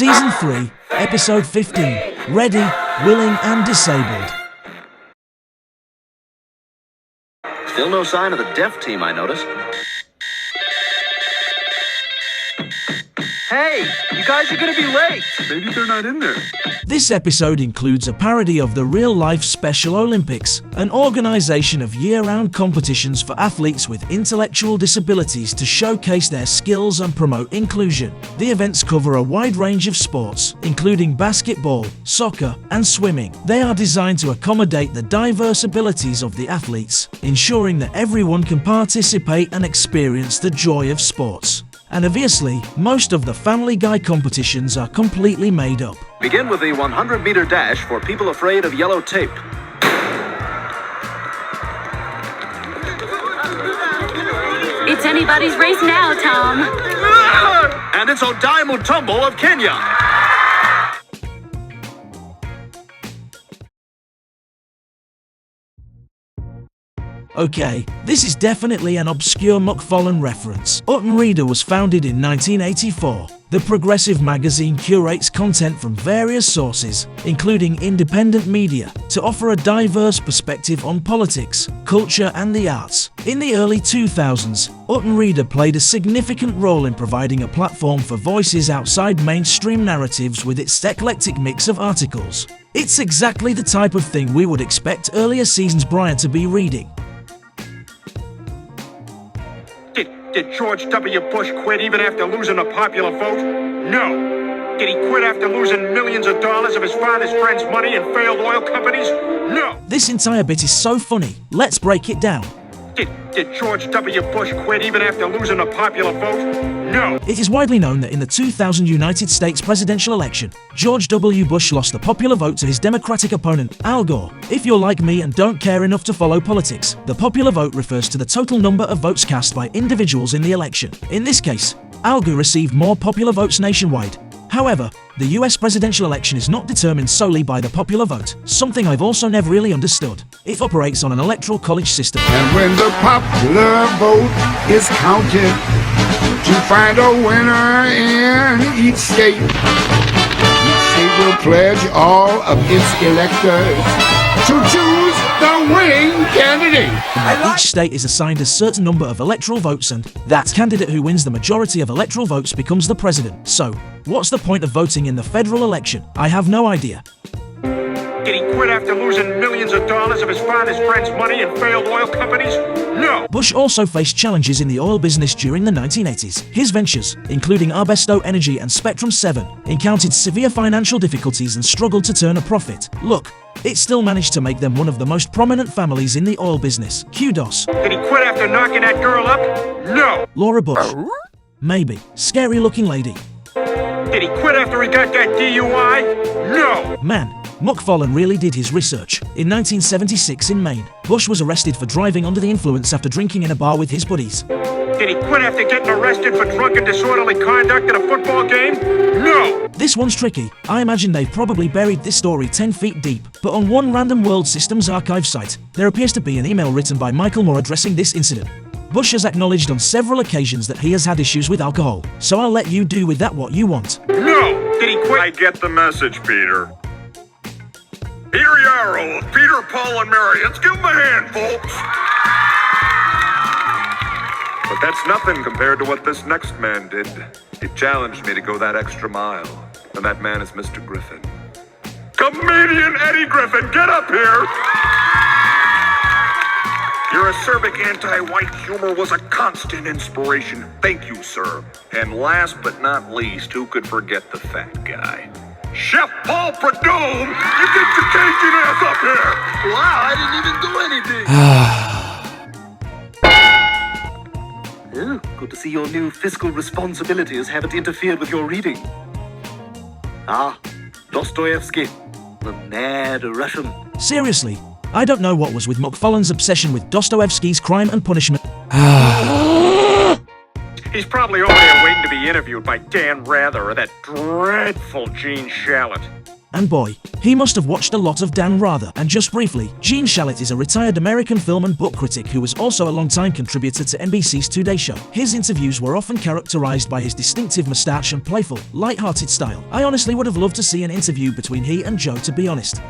Season 3, Episode 15, Ready, Willing and Disabled. Still no sign of the deaf team, I notice. Hey, you guys are gonna be late. Maybe they're not in there. This episode includes a parody of the real-life Special Olympics, an organization of year-round competitions for athletes with intellectual disabilities to showcase their skills and promote inclusion. The events cover a wide range of sports, including basketball, soccer, and swimming. They are designed to accommodate the diverse abilities of the athletes, ensuring that everyone can participate and experience the joy of sports. And obviously, most of the Family Guy competitions are completely made up. Begin with the 100-meter dash for people afraid of yellow tape. It's anybody's race now, Tom. And it's Odai Mutombo of Kenya. Okay, this is definitely an obscure MacFarlane reference. Upton Reader was founded in 1984. The progressive magazine curates content from various sources, including independent media, to offer a diverse perspective on politics, culture and the arts. In the early 2000s, Upton Reader played a significant role in providing a platform for voices outside mainstream narratives with its eclectic mix of articles. It's exactly the type of thing we would expect earlier seasons Brian to be reading. Did George W. Bush quit even after losing a popular vote? No. Did he quit after losing millions of dollars of his father's friends' money in failed oil companies? No. This entire bit is so funny. Let's break it down. Did George W. Bush quit even after losing a popular vote? No. It is widely known that in the 2000 United States presidential election, George W. Bush lost the popular vote to his Democratic opponent, Al Gore. If you're like me and don't care enough to follow politics, the popular vote refers to the total number of votes cast by individuals in the election. In this case, Al Gore received more popular votes nationwide. However, the US presidential election is not determined solely by the popular vote, something I've also never really understood. It operates on an electoral college system. And when the popular vote is counted to find a winner in each state will pledge all of its electors to choose the winning candidate. Each state is assigned a certain number of electoral votes and that candidate who wins the majority of electoral votes becomes the president. So, what's the point of voting in the federal election? I have no idea. Did he quit after losing millions of dollars of his father's friends' money in failed oil companies? No. Bush also faced challenges in the oil business during the 1980s. His ventures, including Arbesto Energy and Spectrum 7, encountered severe financial difficulties and struggled to turn a profit. Look, it still managed to make them one of the most prominent families in the oil business. Kudos. Did he quit after knocking that girl up? No. Laura Bush. Maybe. Scary looking lady. Did he quit after he got that DUI? No. Man, MacFarlane really did his research. In 1976 in Maine, Bush was arrested for driving under the influence after drinking in a bar with his buddies. Did he quit after getting arrested for drunk and disorderly conduct at a football game? No! This one's tricky. I imagine they've probably buried this story 10 feet deep, but on one random World Systems Archive site, there appears to be an email written by Michael Moore addressing this incident. Bush has acknowledged on several occasions that he has had issues with alcohol, so I'll let you do with that what you want. No! Did he quit? I get the message, Peter. Peter Yarrow, Peter, Paul, and Mary. Let's give them a hand, folks. But that's nothing compared to what this next man did. He challenged me to go that extra mile. And that man is Mr. Griffin. Comedian Eddie Griffin, get up here! Your acerbic anti-white humor was a constant inspiration. Thank you, sir. And last but not least, who could forget the fat guy? Chef Paul Prudhomme! You get your Cajun ass up here! Wow, I didn't even do anything. Oh, good to see your new fiscal responsibilities haven't interfered with your reading. Ah, Dostoevsky, the mad Russian. Seriously, I don't know what was with MacFarlane's obsession with Dostoevsky's Crime and Punishment. He's probably only waiting to be interviewed by Dan Rather or that dreadful Gene Shalit. And boy, he must have watched a lot of Dan Rather. And just briefly, Gene Shalit is a retired American film and book critic who was also a longtime contributor to NBC's Today Show. His interviews were often characterized by his distinctive mustache and playful, light-hearted style. I honestly would have loved to see an interview between he and Joe, to be honest.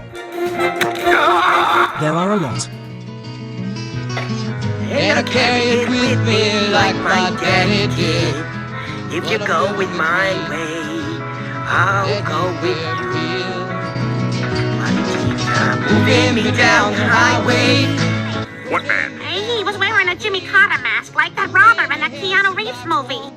There are a lot. And I carry it with me like my daddy did. If you go with my way, I'll go with you. Moving me down the highway. What man? Hey, he was wearing a Jimmy Carter mask like that robber in that Keanu Reeves movie.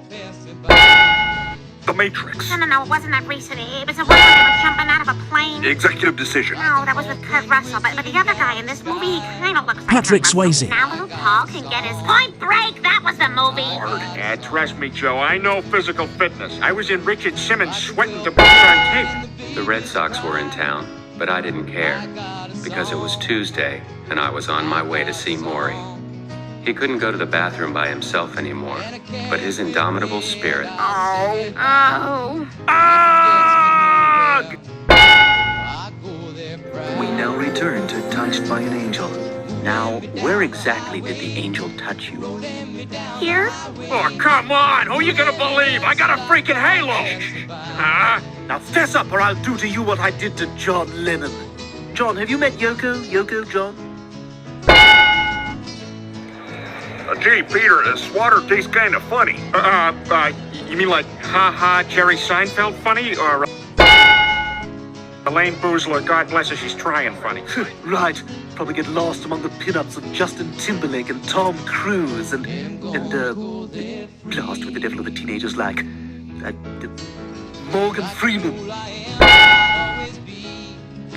The Matrix. No, it wasn't that recent. It was the one where they were jumping out of a plane. Executive decision. No, that was with Kurt Russell, but the other guy in this movie, he kind of looks like Patrick Kurt Russell. Swayze. Now little Paul can get his Point Break. That was the movie. Yeah, trust me, Joe, I know physical fitness. I was in Richard Simmons sweating to boots on tape. The Red Sox were in town, but I didn't care, because it was Tuesday, and I was on my way to see Maury. He couldn't go to the bathroom by himself anymore, but his indomitable spirit... Oh. Ugh! We now return to Touched by an Angel. Now, where exactly did the angel touch you? Here? Oh, come on! Who you gonna believe? I got a freaking halo! Huh? Now fess up or I'll do to you what I did to John Lennon. John, have you met Yoko? Yoko, John? Gee, Peter, this water tastes kind of funny. You mean like ha-ha Jerry Seinfeld funny? Or Elaine Boozler, God bless her, she's trying funny. Right. Probably get lost among the pinups of Justin Timberlake and Tom Cruise and blast with the devil of the teenagers like Morgan Freeman.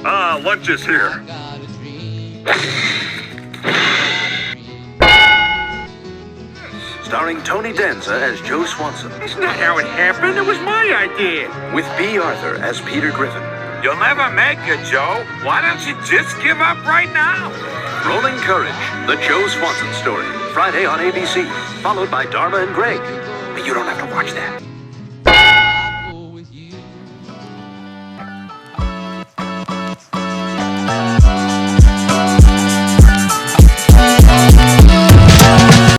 Lunch is here. Starring Tony Danza as Joe Swanson, That's not how it happened, it was my idea. with B. Arthur as Peter Griffin. You'll never make it, Joe. Why don't you just give up right now? Rolling Courage, the Joe Swanson story. Friday on ABC, followed by Dharma and Greg. But you don't have to watch that.